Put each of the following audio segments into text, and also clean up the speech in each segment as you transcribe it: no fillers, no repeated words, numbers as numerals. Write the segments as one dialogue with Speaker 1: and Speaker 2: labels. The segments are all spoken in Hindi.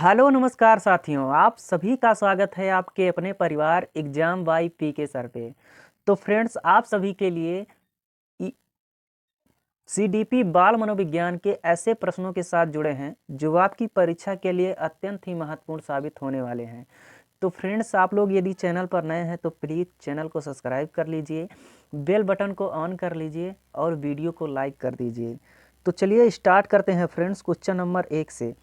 Speaker 1: हेलो नमस्कार साथियों, आप सभी का स्वागत है आपके अपने परिवार एग्जाम बाई पी के सर पे। तो फ्रेंड्स, आप सभी के लिए सीडीपी बाल मनोविज्ञान के ऐसे प्रश्नों के साथ जुड़े हैं जो आपकी परीक्षा के लिए अत्यंत ही महत्वपूर्ण साबित होने वाले हैं। तो फ्रेंड्स, आप लोग यदि चैनल पर नए हैं तो प्लीज़ चैनल को सब्सक्राइब कर लीजिए, बेल बटन को ऑन कर लीजिए और वीडियो को लाइक कर दीजिए। तो चलिए स्टार्ट करते हैं फ्रेंड्स क्वेश्चन नंबर 1 से।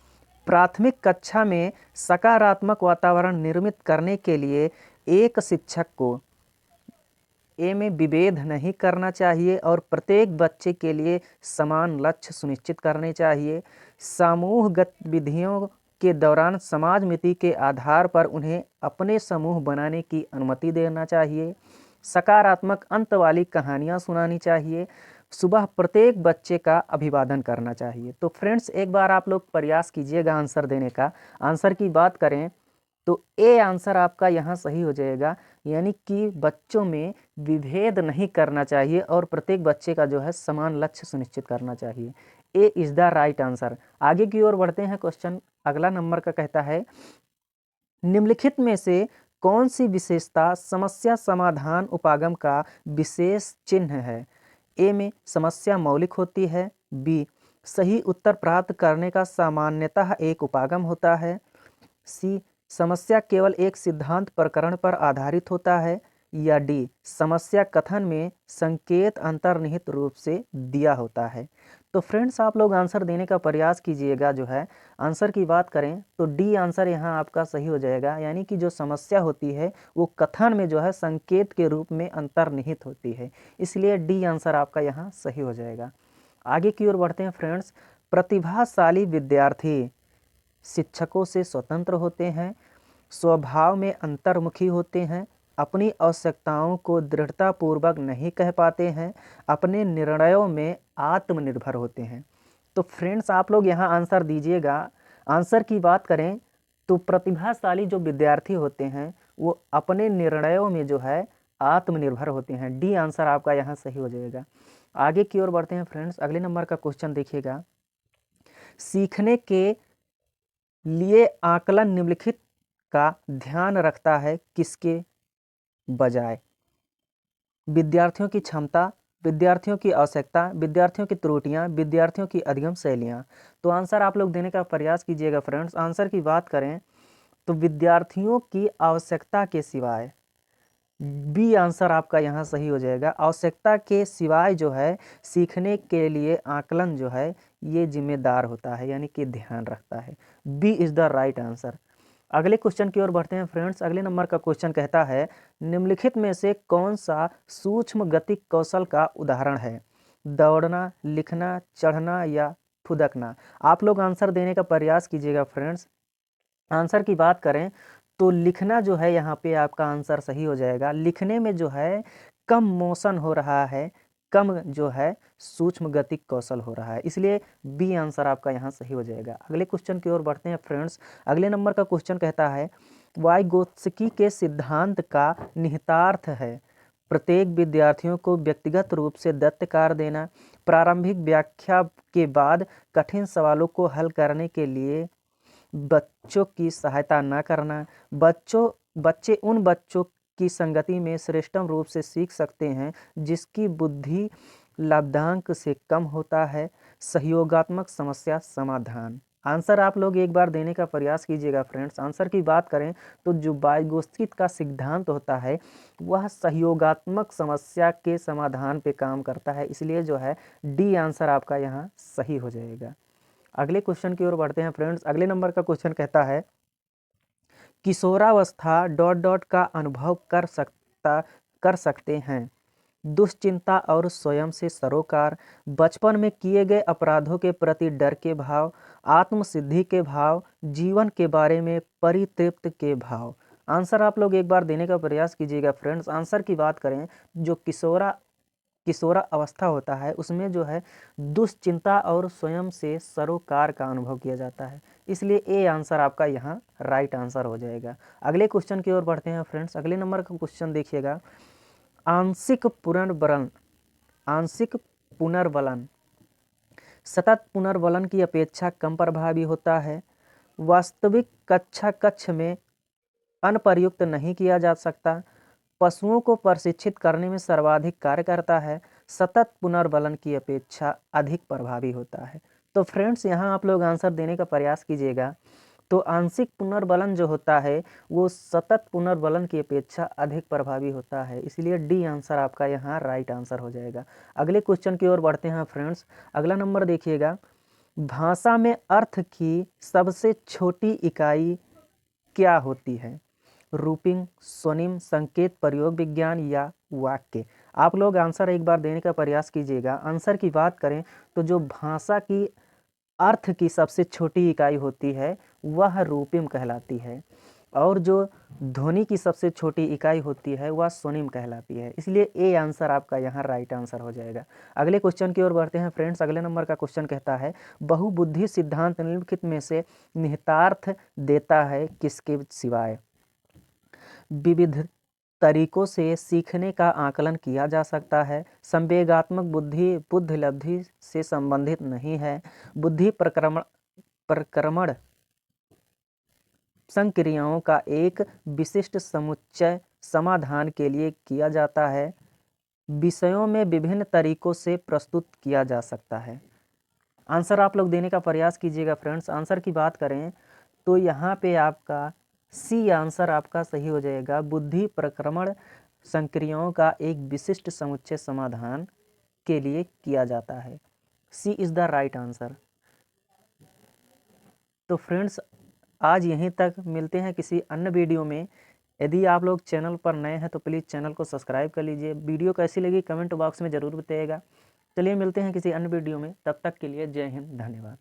Speaker 1: प्राथमिक कक्षा में सकारात्मक वातावरण निर्मित करने के लिए एक शिक्षक को में विभेद नहीं करना चाहिए और प्रत्येक बच्चे के लिए समान लक्ष्य सुनिश्चित करने चाहिए। समूह गतिविधियों के दौरान समाज मिति के आधार पर उन्हें अपने समूह बनाने की अनुमति देना चाहिए। सकारात्मक अंत वाली कहानियाँ सुनानी चाहिए। सुबह प्रत्येक बच्चे का अभिवादन करना चाहिए। तो फ्रेंड्स, एक बार आप लोग प्रयास कीजिएगा आंसर देने का। आंसर की बात करें तो ए आंसर आपका यहाँ सही हो जाएगा, यानी कि बच्चों में विभेद नहीं करना चाहिए और प्रत्येक बच्चे का जो है समान लक्ष्य सुनिश्चित करना चाहिए। A is the right answer. आगे की ओर बढ़ते हैं। क्वेश्चन अगला नंबर का कहता है, निम्नलिखित में से कौन सी विशेषता समस्या समाधान उपागम का विशेष चिन्ह है? ए में समस्या मौलिक होती है, बी सही उत्तर प्राप्त करने का सामान्यतः एक उपागम होता है, सी समस्या केवल एक सिद्धांत प्रकरण पर आधारित होता है, या डी समस्या कथन में संकेत अंतर्निहित रूप से दिया होता है। तो फ्रेंड्स, आप लोग आंसर देने का प्रयास कीजिएगा। जो है आंसर की बात करें तो डी आंसर यहाँ आपका सही हो जाएगा, यानी कि जो समस्या होती है वो कथन में जो है संकेत के रूप में अंतर्निहित होती है, इसलिए डी आंसर आपका यहाँ सही हो जाएगा। आगे की ओर बढ़ते हैं फ्रेंड्स। प्रतिभाशाली विद्यार्थी शिक्षकों से स्वतंत्र होते हैं, स्वभाव में अंतर्मुखी होते हैं, अपनी आवश्यकताओं को दृढ़तापूर्वक नहीं कह पाते हैं, अपने निर्णयों में आत्मनिर्भर होते हैं। तो फ्रेंड्स, आप लोग यहाँ आंसर दीजिएगा। आंसर की बात करें तो प्रतिभाशाली जो विद्यार्थी होते हैं वो अपने निर्णयों में जो है आत्मनिर्भर होते हैं। डी आंसर आपका यहाँ सही हो जाएगा। आगे की ओर बढ़ते हैं फ्रेंड्स। अगले नंबर का क्वेश्चन देखिएगा, सीखने के लिए आकलन निम्नलिखित का ध्यान रखता है किसके बजाय? विद्यार्थियों की क्षमता, विद्यार्थियों की आवश्यकता, विद्यार्थियों की त्रुटियां, विद्यार्थियों की अधिगम शैलियां। तो आंसर आप लोग देने का प्रयास कीजिएगा फ्रेंड्स। आंसर की बात करें तो विद्यार्थियों की आवश्यकता के सिवाय, बी आंसर आपका यहाँ सही हो जाएगा। आवश्यकता के सिवाय जो है सीखने के लिए आकलन जो है ये जिम्मेदार होता है, यानी कि ध्यान रखता है। B is the right answer. अगले क्वेश्चन की ओर बढ़ते हैं फ्रेंड्स। अगले नंबर का क्वेश्चन कहता है, निम्नलिखित में से कौन सा सूक्ष्म गतिक कौशल का उदाहरण है? दौड़ना, लिखना, चढ़ना या फुदकना। आप लोग आंसर देने का प्रयास कीजिएगा फ्रेंड्स। आंसर की बात करें तो लिखना जो है यहाँ पे आपका आंसर सही हो जाएगा। लिखने में जो है कम मोशन हो रहा है, कम जो है सूक्ष्म गतिक कौशल हो रहा है, इसलिए बी आंसर आपका यहाँ सही हो जाएगा। अगले क्वेश्चन की ओर बढ़ते हैं फ्रेंड्स। अगले नंबर का क्वेश्चन कहता है, वाइगोत्स्की के सिद्धांत का निहितार्थ है प्रत्येक विद्यार्थियों को व्यक्तिगत रूप से दत्तकार देना, प्रारंभिक व्याख्या के बाद कठिन सवालों को हल करने के लिए बच्चों की सहायता न करना, बच्चे उन बच्चों की संगति में श्रेष्ठतम रूप से सीख सकते हैं जिसकी बुद्धि लब्धांक से कम होता है, सहयोगात्मक समस्या समाधान। आंसर आप लोग एक बार देने का प्रयास कीजिएगा फ्रेंड्स। आंसर की बात करें तो जो वाइगोत्स्की का सिद्धांत होता है वह सहयोगात्मक समस्या के समाधान पे काम करता है, इसलिए जो है डी आंसर आपका यहाँ सही हो जाएगा। अगले क्वेश्चन की ओर बढ़ते हैं फ्रेंड्स। अगले नंबर का क्वेश्चन कहता है, किशोरावस्था डॉट डॉट का अनुभव कर सकते हैं दुश्चिंता और स्वयं से सरोकार, बचपन में किए गए अपराधों के प्रति डर के भाव, आत्मसिद्धि के भाव, जीवन के बारे में परितृप्त के भाव। आंसर आप लोग एक बार देने का प्रयास कीजिएगा फ्रेंड्स। आंसर की बात करें जो किशोरा अवस्था होता है उसमें जो है दुश्चिंता और स्वयं से सरोकार का अनुभव किया जाता है, इसलिए ए आंसर आपका यहाँ राइट आंसर हो जाएगा। अगले क्वेश्चन की ओर बढ़ते हैं फ्रेंड्स। अगले नंबर का क्वेश्चन देखिएगा, आंशिक पुनर्वलन सतत पुनर्वलन की अपेक्षा कम प्रभावी होता है। वास्तविक कक्षा कक्ष में अनप्रयुक्त नहीं किया जा सकता। पशुओं को प्रशिक्षित करने में सर्वाधिक कार्य करता है। सतत पुनर्बलन की अपेक्षा अधिक प्रभावी होता है। तो फ्रेंड्स यहाँ आप लोग आंसर देने का प्रयास कीजिएगा। तो आंशिक पुनर्बलन जो होता है वो सतत पुनर्बलन की अपेक्षा अधिक प्रभावी होता है, इसलिए डी आंसर आपका यहाँ राइट आंसर हो जाएगा। अगले क्वेश्चन की ओर बढ़ते हैं फ्रेंड्स। अगला नंबर देखिएगा, भाषा में अर्थ की सबसे छोटी इकाई क्या होती है? रूपिंग, स्वनिम, संकेत, प्रयोग विज्ञान या वाक्य? आप लोग आंसर एक बार देने का प्रयास कीजिएगा। आंसर की बात करें तो जो भाषा की अर्थ की सबसे छोटी इकाई होती है वह रूपिम कहलाती है, और जो ध्वनि की सबसे छोटी इकाई होती है वह स्वनिम कहलाती है, इसलिए ए आंसर आपका यहाँ राइट आंसर हो जाएगा। अगले क्वेश्चन की ओर बढ़ते हैं फ्रेंड्स। अगले नंबर का क्वेश्चन कहता है, बहुबुद्धि सिद्धांत निम्नलिखित में से निहितार्थ देता है किसके सिवाय? विविध तरीकों से सीखने का आकलन किया जा सकता है। संवेगात्मक बुद्धि बुद्धिलब्धि से संबंधित नहीं है। बुद्धि प्रक्रमण संक्रियाओं का एक विशिष्ट समुच्चय समाधान के लिए किया जाता है। विषयों में विभिन्न तरीकों से प्रस्तुत किया जा सकता है। आंसर आप लोग देने का प्रयास कीजिएगा फ्रेंड्स। आंसर की बात करें तो यहाँ पे आपका सी आंसर आपका सही हो जाएगा। बुद्धि प्रक्रमण संक्रियाओं का एक विशिष्ट समुच्चय समाधान के लिए किया जाता है। सी इज़ द राइट आंसर। तो फ्रेंड्स आज यहीं तक, मिलते हैं किसी अन्य वीडियो में। यदि आप लोग चैनल पर नए हैं तो प्लीज़ चैनल को सब्सक्राइब कर लीजिए। वीडियो कैसी लगी कमेंट बॉक्स में ज़रूर बताइएगा। चलिए मिलते हैं किसी अन्य वीडियो में, तब तक के लिए जय हिंद, धन्यवाद।